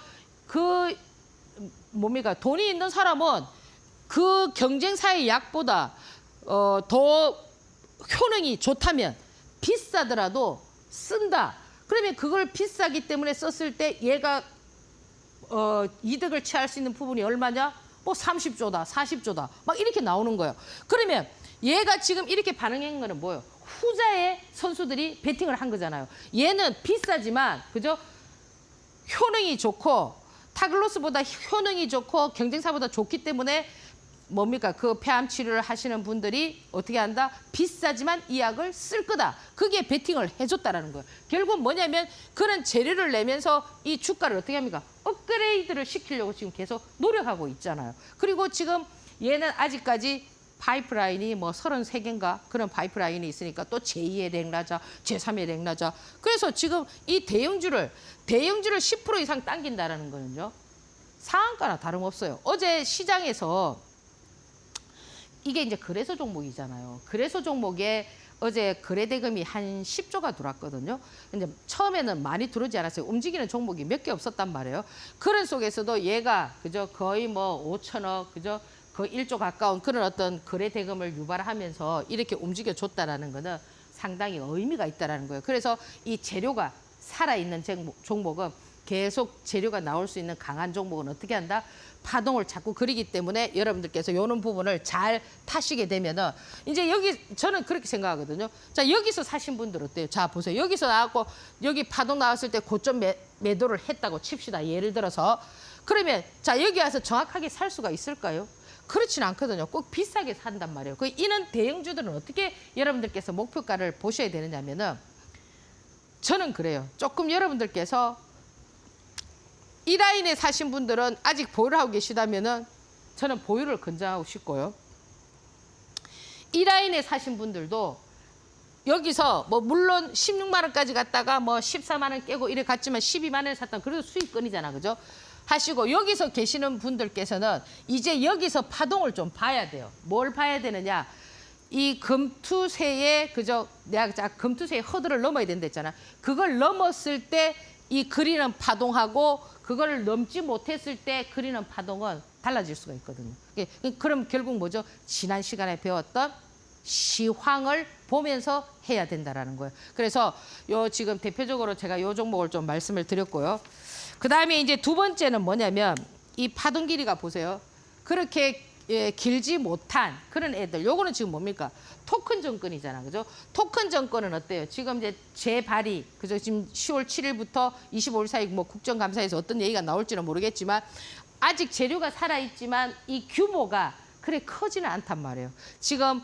뭡니까? 돈이 있는 사람은 그 경쟁사의 약보다 더 효능이 좋다면 비싸더라도 쓴다. 그러면 그걸 비싸기 때문에 썼을 때 얘가 이득을 취할 수 있는 부분이 얼마냐? 뭐 30조다, 40조다. 막 이렇게 나오는 거예요. 그러면 얘가 지금 이렇게 반응한 거는 뭐예요? 후자의 선수들이 베팅을 한 거잖아요. 얘는 비싸지만 그죠? 효능이 좋고 타글로스보다 효능이 좋고 경쟁사보다 좋기 때문에 뭡니까? 그 폐암 치료를 하시는 분들이 어떻게 한다? 비싸지만 이 약을 쓸 거다. 그게 베팅을 해줬다라는 거예요. 결국 뭐냐면 그런 재료를 내면서 이 주가를 어떻게 합니까? 업그레이드를 시키려고 지금 계속 노력하고 있잖아요. 그리고 지금 얘는 아직까지 파이프라인이 뭐 33개인가 그런 파이프라인이 있으니까 또 제2의 렉나자, 제3의 렉나자. 그래서 지금 이 대형주를 10% 이상 당긴다라는 거는요. 상한가나 다름없어요. 어제 시장에서 이게 이제 거래소 종목이잖아요. 거래소 종목에 어제 거래 대금이 한 10조가 들어왔거든요. 근데 처음에는 많이 들어오지 않았어요. 움직이는 종목이 몇 개 없었단 말이에요. 그런 속에서도 얘가 그죠 거의 뭐 5천억 그죠 거의 1조 가까운 그런 어떤 거래 대금을 유발하면서 이렇게 움직여 줬다라는 거는 상당히 의미가 있다라는 거예요. 그래서 이 재료가 살아있는 종목은 계속 재료가 나올 수 있는 강한 종목은 어떻게 한다? 파동을 자꾸 그리기 때문에 여러분들께서 이런 부분을 잘 타시게 되면은 이제 여기 저는 그렇게 생각하거든요. 자, 여기서 사신 분들 어때요? 자, 보세요. 여기서 나왔고 여기 파동 나왔을 때 고점 매도를 했다고 칩시다. 예를 들어서. 그러면 자, 여기 와서 정확하게 살 수가 있을까요? 그렇지는 않거든요. 꼭 비싸게 산단 말이에요. 이는 대형주들은 어떻게 여러분들께서 목표가를 보셔야 되느냐면은 저는 그래요. 조금 여러분들께서 이 라인에 사신 분들은 아직 보유를 하고 계시다면은 저는 보유를 권장하고 싶고요. 이 라인에 사신 분들도 여기서 뭐 물론 16만 원까지 갔다가 뭐 14만 원 깨고 이래 갔지만 12만 원에 샀다면 그래도 수익권이잖아. 그죠? 하시고 여기서 계시는 분들께서는 이제 여기서 파동을 좀 봐야 돼요. 뭘 봐야 되느냐? 이 금투세의 그죠? 내가 금투세의 허들을 넘어야 된다 했잖아. 그걸 넘었을 때 이 그리는 파동하고 그걸 넘지 못했을 때 그리는 파동은 달라질 수가 있거든요. 그럼 결국 뭐죠? 지난 시간에 배웠던 시황을 보면서 해야 된다라는 거예요. 그래서 요 지금 대표적으로 제가 요 종목을 좀 말씀을 드렸고요. 그 다음에 이제 두 번째는 뭐냐면 이 파동 길이가 보세요. 그렇게 길지 못한 그런 애들. 요거는 지금 뭡니까? 토큰 정권이잖아. 그죠? 토큰 정권은 어때요? 지금 이제 재발의, 그죠? 지금 10월 7일부터 25일 사이 뭐 국정감사에서 어떤 얘기가 나올지는 모르겠지만 아직 재료가 살아있지만 이 규모가 그래 크지는 않단 말이에요. 지금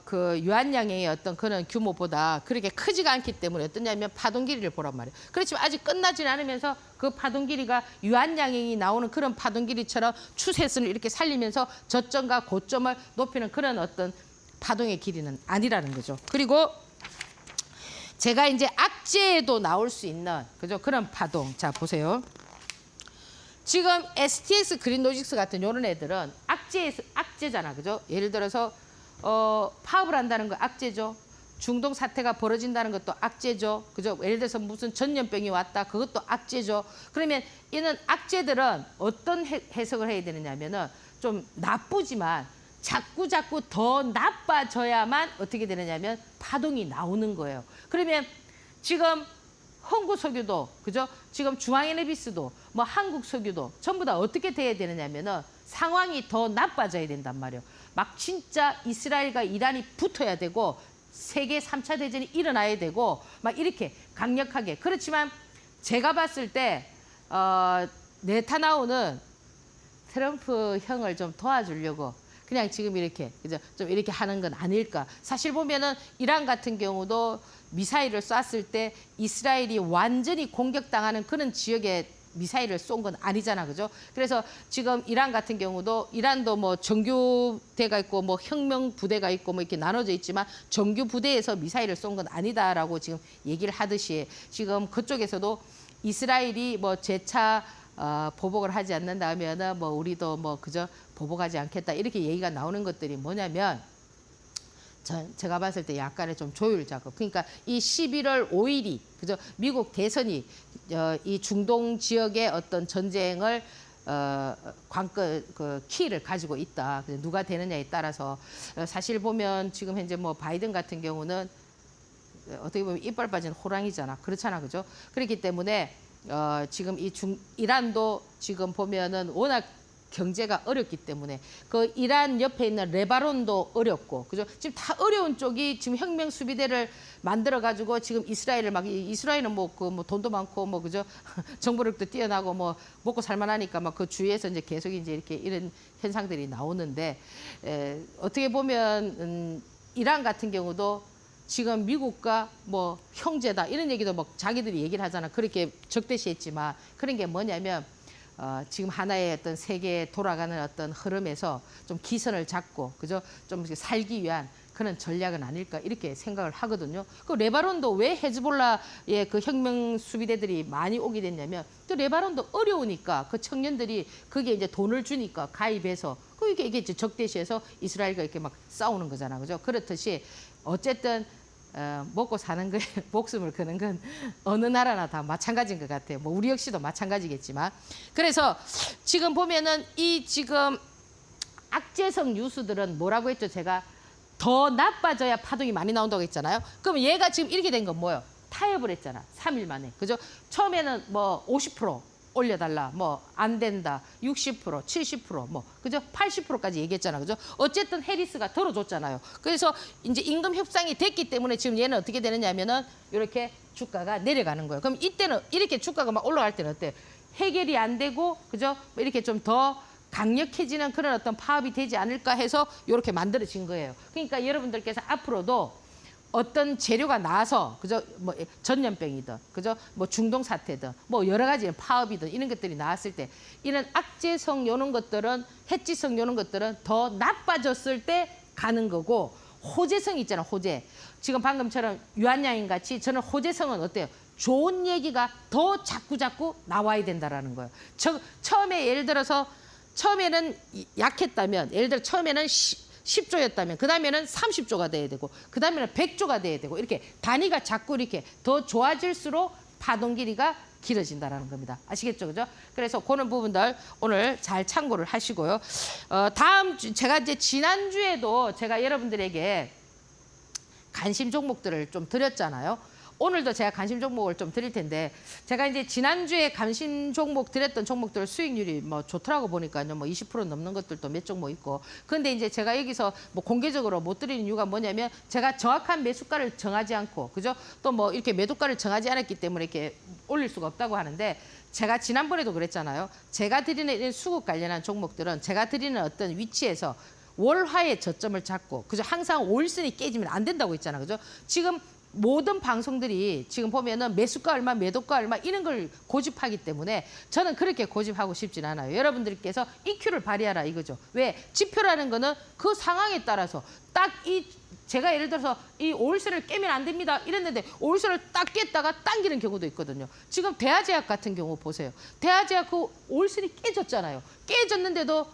그 유한양의 어떤 그런 규모보다 그렇게 크지가 않기 때문에 어떠냐면 파동 길이를 보란 말이에요. 그렇지만 아직 끝나진 않으면서 그 파동 길이가 유한양이 나오는 그런 파동 길이처럼 추세선을 이렇게 살리면서 저점과 고점을 높이는 그런 어떤 파동의 길이는 아니라는 거죠. 그리고 제가 이제 악재에도 나올 수 있는 그죠? 그런 파동. 자, 보세요. 지금 STX 그린로직스 같은 이런 애들은 악재잖아. 그죠? 예를 들어서 파업을 한다는 거 악재죠. 중동 사태가 벌어진다는 것도 악재죠. 그죠? 예를 들어서 무슨 전염병이 왔다. 그것도 악재죠. 그러면 이런 악재들은 어떤 해석을 해야 되느냐면은 좀 나쁘지만 자꾸 더 나빠져야만 어떻게 되느냐면 파동이 나오는 거예요. 그러면 지금 홍구 석유도 그죠? 지금 중앙에너비스도 뭐 한국 석유도 전부 다 어떻게 돼야 되느냐면은 상황이 더 나빠져야 된단 말이에요. 막 진짜 이스라엘과 이란이 붙어야 되고 세계 3차 대전이 일어나야 되고 막 이렇게 강력하게. 그렇지만 제가 봤을 때 네타냐후는 트럼프 형을 좀 도와주려고 그냥 지금 이렇게 그죠? 좀 이렇게 하는 건 아닐까. 사실 보면은 이란 같은 경우도 미사일을 쐈을 때 이스라엘이 완전히 공격당하는 그런 지역에 미사일을 쏜 건 아니잖아, 그죠? 그래서 지금 이란 같은 경우도 이란도 뭐 정규대가 있고 뭐 혁명 부대가 있고 뭐 이렇게 나눠져 있지만 정규 부대에서 미사일을 쏜 건 아니다라고 지금 얘기를 하듯이 지금 그쪽에서도 이스라엘이 뭐 재차 보복을 하지 않는다면은 뭐 우리도 뭐 그저 보복하지 않겠다 이렇게 얘기가 나오는 것들이 뭐냐면 제가 봤을 때 약간의 좀 조율 작업. 그러니까 이 11월 5일이 그죠? 미국 대선이 이 중동 지역의 어떤 전쟁을 그 키를 가지고 있다. 누가 되느냐에 따라서 사실 보면 지금 현재 뭐 바이든 같은 경우는 어떻게 보면 이빨 빠진 호랑이잖아. 그렇잖아, 그죠? 그렇기 때문에 지금 이란도 지금 보면은 워낙 경제가 어렵기 때문에 그 이란 옆에 있는 레바논도 어렵고 그죠? 지금 다 어려운 쪽이 지금 혁명 수비대를 만들어 가지고 지금 이스라엘을 막 이스라엘은 뭐 돈도 많고 뭐 그죠? 정보력도 뛰어나고 뭐 먹고 살만하니까 막 그 주위에서 이제 계속 이제 이렇게 이런 현상들이 나오는데 어떻게 보면 이란 같은 경우도 지금 미국과 뭐 형제다 이런 얘기도 막 자기들이 얘기를 하잖아. 그렇게 적대시했지만 그런 게 뭐냐면 지금 하나의 어떤 세계에 돌아가는 어떤 흐름에서 좀 기선을 잡고 그죠? 좀 살기 위한 그런 전략은 아닐까 이렇게 생각을 하거든요. 그 레바논도 왜 헤즈볼라의 그 혁명 수비대들이 많이 오게 됐냐면 또 레바논도 어려우니까 그 청년들이 거기에 이제 돈을 주니까 가입해서 이게 이제 적대시해서 이스라엘과 이렇게 막 싸우는 거잖아, 그죠? 그렇듯이 어쨌든 먹고 사는 거에 목숨을 거는 건 어느 나라나 다 마찬가지인 것 같아요. 뭐 우리 역시도 마찬가지겠지만. 그래서 지금 보면은 이 지금 악재성 뉴스들은 뭐라고 했죠? 제가 더 나빠져야 파동이 많이 나온다고 했잖아요. 그럼 얘가 지금 이렇게 된 건 뭐예요? 타협을 했잖아. 3일 만에. 그죠? 처음에는 뭐 50% 올려달라. 뭐 안 된다. 60%, 70%, 뭐 그죠? 80%까지 얘기했잖아. 그죠? 어쨌든 해리스가 덜어줬잖아요. 그래서 이제 임금 협상이 됐기 때문에 지금 얘는 어떻게 되느냐면은 이렇게 주가가 내려가는 거예요. 그럼 이때는 이렇게 주가가 막 올라갈 때는 어때요? 해결이 안 되고 그죠? 이렇게 좀 더 강력해지는 그런 어떤 파업이 되지 않을까 해서 이렇게 만들어진 거예요. 그러니까 여러분들께서 앞으로도 어떤 재료가 나와서 그죠 뭐 전염병이든 그죠 뭐 중동 사태든 뭐 여러 가지 파업이든 이런 것들이 나왔을 때 이런 악재성 요런 것들은 해지성 요런 것들은 더 나빠졌을 때 가는 거고 호재성 있잖아. 호재 지금 방금처럼 유한양인 같이 저는 호재성은 어때요? 좋은 얘기가 더 자꾸 나와야 된다라는 거예요. 처음에 예를 들어서 처음에는 약했다면 예를 들어 처음에는 10조였다면 그 다음에는 30조가 돼야 되고 그 다음에는 100조가 돼야 되고 이렇게 단위가 자꾸 이렇게 더 좋아질수록 파동 길이가 길어진다라는 겁니다. 아시겠죠, 그죠? 그래서 그런 부분들 오늘 잘 참고를 하시고요. 다음 주 제가 이제 지난 주에도 제가 여러분들에게 관심 종목들을 좀 드렸잖아요. 오늘도 제가 관심 종목을 좀 드릴 텐데 제가 이제 지난주에 관심 종목 드렸던 종목들 수익률이 뭐 좋더라고 보니까요. 뭐 20% 넘는 것들도 몇 종목 있고. 근데 이제 제가 여기서 뭐 공개적으로 못 드리는 이유가 뭐냐면 제가 정확한 매수가를 정하지 않고 그죠? 또 뭐 이렇게 매도가를 정하지 않았기 때문에 이렇게 올릴 수가 없다고 하는데 제가 지난번에도 그랬잖아요. 제가 드리는 수급 관련한 종목들은 제가 드리는 어떤 위치에서 월화의 저점을 잡고 그죠? 항상 월선이 깨지면 안 된다고 했잖아요. 그죠? 지금 모든 방송들이 지금 보면은 매수가 얼마, 매도가 얼마 이런 걸 고집하기 때문에 저는 그렇게 고집하고 싶진 않아요. 여러분들께서 EQ를 발휘하라 이거죠. 왜? 지표라는 거는 그 상황에 따라서 딱 제가 예를 들어서 이 올세를 깨면 안 됩니다 이랬는데 올세를 딱 깼다가 당기는 경우도 있거든요. 지금 대하제약 같은 경우 보세요. 대하제약 그 올세이 깨졌잖아요. 깨졌는데도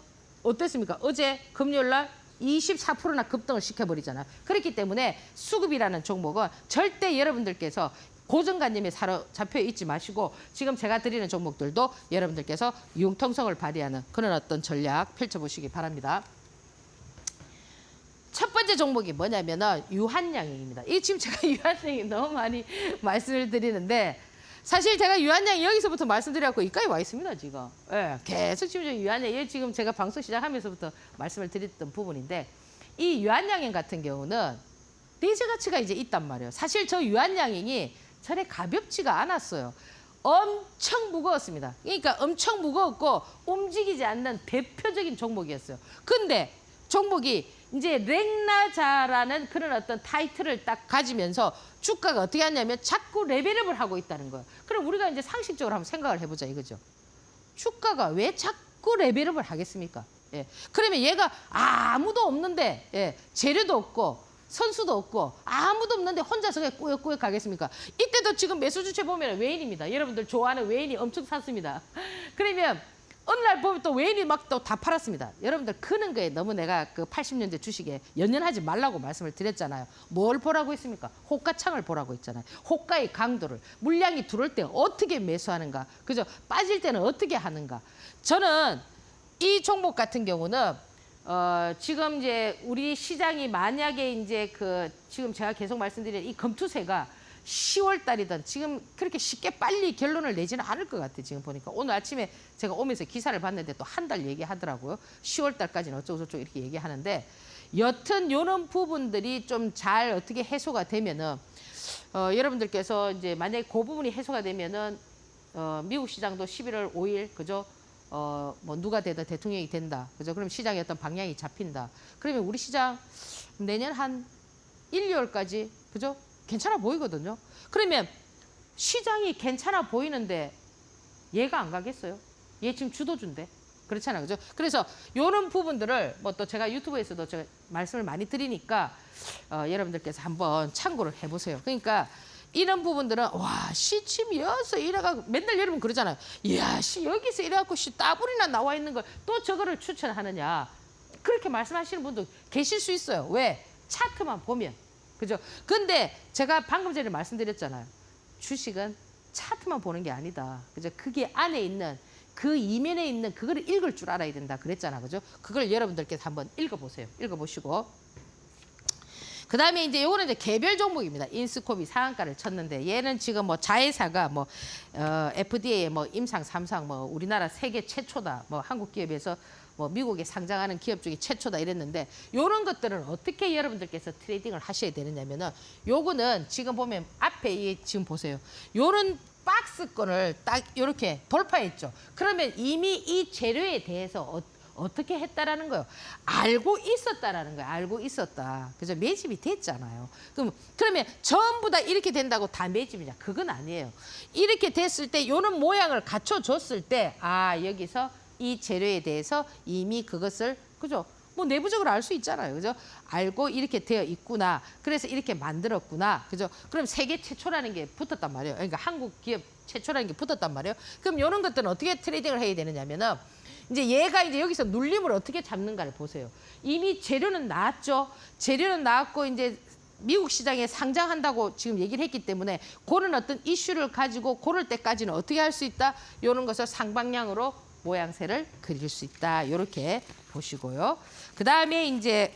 어땠습니까? 어제 금요일 날 24%나 급등을 시켜버리잖아요. 그렇기 때문에 수급이라는 종목은 절대 여러분들께서 고정관념에 사로잡혀 있지 마시고 지금 제가 드리는 종목들도 여러분들께서 융통성을 발휘하는 그런 어떤 전략 펼쳐보시기 바랍니다. 첫 번째 종목이 뭐냐면은 유한양행입니다. 이 지금 제가 유한양행 너무 많이 말씀을 드리는데 사실 제가 유한양행 여기서부터 말씀드려갖고 이까지 와 있습니다 지금. 예, 계속 지금 유한양행 지금 제가 방송 시작하면서부터 말씀을 드렸던 부분인데 이 유한양행 같은 경우는 대세 가치가 이제 있단 말이에요. 사실 저 유한양행이 전에 가볍지가 않았어요. 엄청 무거웠습니다. 그러니까 엄청 무거웠고 움직이지 않는 대표적인 종목이었어요. 근데 종목이 이제 랭나자라는 그런 어떤 타이틀을 딱 가지면서 주가가 어떻게 하냐면 자꾸 레벨업을 하고 있다는 거예요. 그럼 우리가 이제 상식적으로 한번 생각을 해보자 이거죠. 주가가 왜 자꾸 레벨업을 하겠습니까? 예. 그러면 얘가 아무도 없는데 예. 재료도 없고 선수도 없고 아무도 없는데 혼자서 그냥 꾸역꾸역 가겠습니까? 이때도 지금 매수 주체 보면 외인입니다. 여러분들 좋아하는 외인이 엄청 샀습니다. 그러면 어느 날 보면 또 외인이 막 또 다 팔았습니다. 여러분들 크는 거에 너무 내가 그 80년대 주식에 연연하지 말라고 말씀을 드렸잖아요. 뭘 보라고 했습니까? 호가창을 보라고 했잖아요. 호가의 강도를 물량이 들어올 때 어떻게 매수하는가, 그죠? 빠질 때는 어떻게 하는가. 저는 이 종목 같은 경우는 지금 이제 우리 시장이 만약에 이제 지금 제가 계속 말씀드린 이 금투세가 10월 달이든 지금 그렇게 쉽게 빨리 결론을 내지는 않을 것 같아요. 지금 보니까 오늘 아침에 제가 오면서 기사를 봤는데 또 한 달 얘기하더라고요. 10월 달까지는 어쩌고 저쩌고 이렇게 얘기하는데 여튼 이런 부분들이 좀 잘 어떻게 해소가 되면은 여러분들께서 이제 만약에 그 부분이 해소가 되면은 미국 시장도 11월 5일 그죠? 뭐 누가 되든 대통령이 된다. 그죠? 그럼 시장의 어떤 방향이 잡힌다. 그러면 우리 시장 내년 한 1, 2월까지 그죠? 괜찮아 보이거든요. 그러면 시장이 괜찮아 보이는데 얘가 안 가겠어요? 얘 지금 주도주인데. 그렇잖아요. 그죠? 그래서 이런 부분들을 뭐 또 제가 유튜브에서도 제가 말씀을 많이 드리니까 여러분들께서 한번 참고를 해보세요. 그러니까 이런 부분들은 와, 시침 여기서 이래가고 맨날 여러분 그러잖아요. 이야, 여기서 이래갖고 따블이나 나와 있는 걸 또 저거를 추천하느냐. 그렇게 말씀하시는 분도 계실 수 있어요. 왜? 차트만 보면. 그죠? 근데 제가 방금 전에 말씀드렸잖아요. 주식은 차트만 보는 게 아니다. 그죠? 그게 안에 있는 그 이면에 있는 그거를 읽을 줄 알아야 된다. 그랬잖아. 그죠? 그걸 여러분들께서 한번 읽어보세요. 읽어보시고. 그 다음에 이제 요거는 이제 개별 종목입니다. 인스코비 상한가를 쳤는데 얘는 지금 뭐 자회사가 뭐 FDA 뭐 임상 3상 뭐 우리나라 세계 최초다. 뭐 한국 기업에서 뭐 미국에 상장하는 기업 중에 최초다 이랬는데 요런 것들은 어떻게 여러분들께서 트레이딩을 하셔야 되느냐면은 요거는 지금 보면 앞에 지금 보세요. 요런 박스권을 딱 이렇게 돌파했죠. 그러면 이미 이 재료에 대해서 어떻게 했다라는 거예요. 알고 있었다라는 거예요. 알고 있었다. 그죠? 매집이 됐잖아요. 그러면 전부 다 이렇게 된다고 다 매집이냐? 그건 아니에요. 이렇게 됐을 때 요런 모양을 갖춰줬을 때 여기서 이 재료에 대해서 이미 그것을 그죠? 뭐 내부적으로 알 수 있잖아요. 그죠? 알고 이렇게 되어 있구나. 그래서 이렇게 만들었구나. 그죠? 그럼 세계 최초라는 게 붙었단 말이에요. 그러니까 한국 기업 최초라는 게 붙었단 말이에요. 그럼 이런 것들은 어떻게 트레이딩을 해야 되느냐면은 이제 얘가 이제 여기서 눌림을 어떻게 잡는가를 보세요. 이미 재료는 나왔죠. 재료는 나왔고 이제 미국 시장에 상장한다고 지금 얘기를 했기 때문에 그런 어떤 이슈를 가지고 고를 때까지는 어떻게 할 수 있다? 이런 것을 상방향으로 모양새를 그릴 수 있다. 이렇게 보시고요. 그 다음에 이제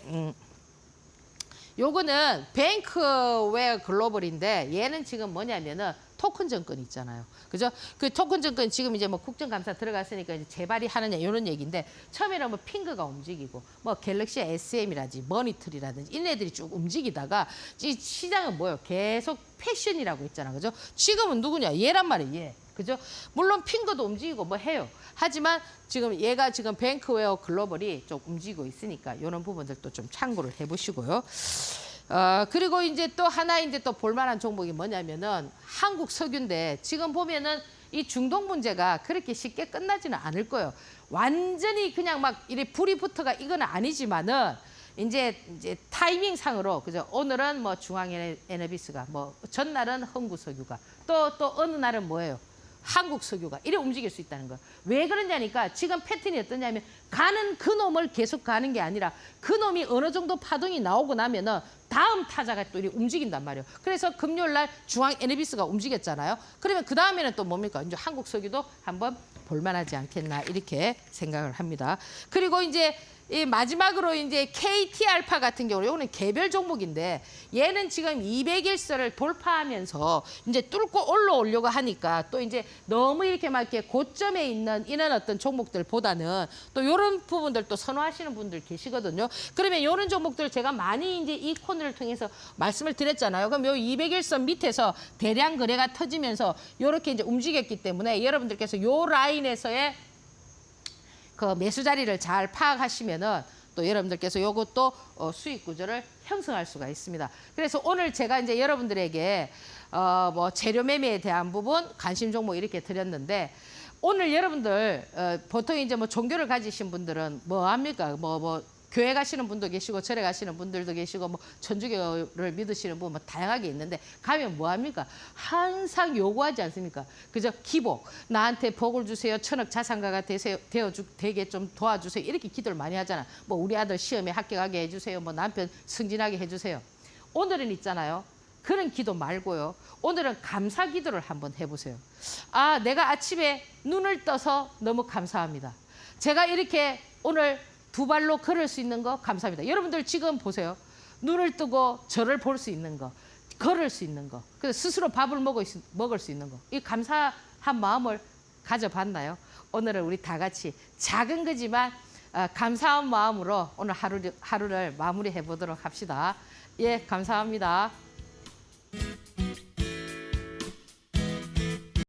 요거는 뱅크웨어 글로벌인데 얘는 지금 뭐냐면은 토큰 정권 있잖아요. 그죠? 그 토큰 정권 지금 이제 뭐 국정감사 들어갔으니까 이제 재발이 하느냐 이런 얘기인데 처음에는 뭐 핑크가 움직이고 뭐 갤럭시 SM이라든지 머니틀이라든지 이런 애들이 쭉 움직이다가 이 시장은 뭐예요? 계속 패션이라고 있잖아. 그죠? 지금은 누구냐? 얘란 말이에요. 얘. 그죠? 물론 핑크도 움직이고 뭐 해요. 하지만 지금 얘가 지금 뱅크웨어 글로벌이 좀 움직이고 있으니까 이런 부분들도 좀 참고를 해보시고요. 그리고 이제 또 하나 이제 또 볼만한 종목이 뭐냐면은 한국 석유인데 지금 보면은 이 중동 문제가 그렇게 쉽게 끝나지는 않을 거예요. 완전히 그냥 막 이래 불이 붙어가 이건 아니지만은 이제 타이밍 상으로 그죠? 오늘은 뭐 중앙에너비스가 뭐 전날은 흥구석유가 또 어느 날은 뭐예요? 한국 석유가 이래 움직일 수 있다는 거예요. 왜 그러냐니까 지금 패턴이 어떠냐면 가는 그 놈을 계속 가는 게 아니라 그 놈이 어느 정도 파동이 나오고 나면은 다음 타자가 또 이렇게 움직인단 말이에요. 그래서 금요일 날 중앙 에너비스가 움직였잖아요. 그러면 그 다음에는 또 뭡니까? 이제 한국 석유도 한번 볼만하지 않겠나 이렇게 생각을 합니다. 그리고 이제 이 마지막으로 이제 KT 알파 같은 경우는 이거는 개별 종목인데 얘는 지금 200일선을 돌파하면서 이제 뚫고 올라오려고 하니까 또 이제 너무 이렇게 막 이렇게 고점에 있는 이런 어떤 종목들보다는 또 이런 부분들 또 선호하시는 분들 계시거든요. 그러면 이런 종목들 제가 많이 이제 이 코너를 통해서 말씀을 드렸잖아요. 그럼 요 200일선 밑에서 대량 거래가 터지면서 이렇게 이제 움직였기 때문에 여러분들께서 요 라인에서의 그 매수 자리를 잘 파악하시면은 또 여러분들께서 요것도 수익 구조를 형성할 수가 있습니다. 그래서 오늘 제가 이제 여러분들에게 뭐 재료 매매에 대한 부분, 관심 종목 이렇게 드렸는데 오늘 여러분들 보통 이제 뭐 종교를 가지신 분들은 뭐 합니까? 뭐 교회 가시는 분도 계시고 절에 가시는 분들도 계시고 뭐 천주교를 믿으시는 분 뭐 다양하게 있는데 가면 뭐 합니까? 항상 요구하지 않습니까? 그저 기복, 나한테 복을 주세요, 천억 자산가가 되게 좀 도와주세요 이렇게 기도를 많이 하잖아. 뭐 우리 아들 시험에 합격하게 해주세요, 뭐 남편 승진하게 해주세요. 오늘은 있잖아요. 그런 기도 말고요. 오늘은 감사 기도를 한번 해보세요. 아, 내가 아침에 눈을 떠서 너무 감사합니다. 제가 이렇게 오늘 두 발로 걸을 수 있는 거 감사합니다. 여러분들 지금 보세요. 눈을 뜨고 저를 볼 수 있는 거, 걸을 수 있는 거, 그래서 스스로 밥을 먹을 수 있는 거. 이 감사한 마음을 가져봤나요? 오늘은 우리 다 같이 작은 거지만 감사한 마음으로 오늘 하루를 마무리해 보도록 합시다. 예, 감사합니다.